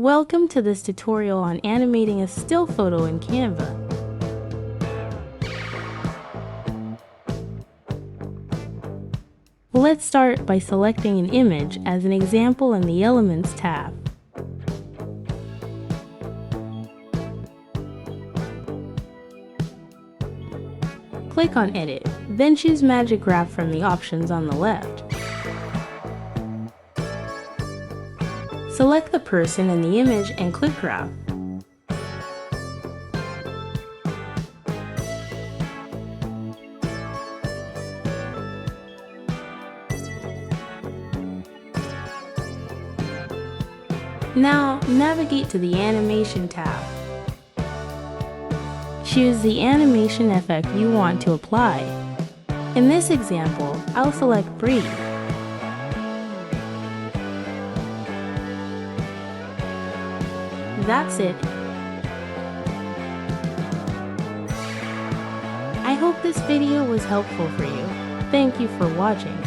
Welcome to this tutorial on animating a still photo in Canva. Let's start by selecting an image as an example in the Elements tab. Click on Edit, then choose Magic Graph from the options on the left. Select the person in the image and click Graph. Now, navigate to the Animation tab. Choose the animation effect you want to apply. In this example, I'll select Breathe. That's it. I hope this video was helpful for you. Thank you for watching.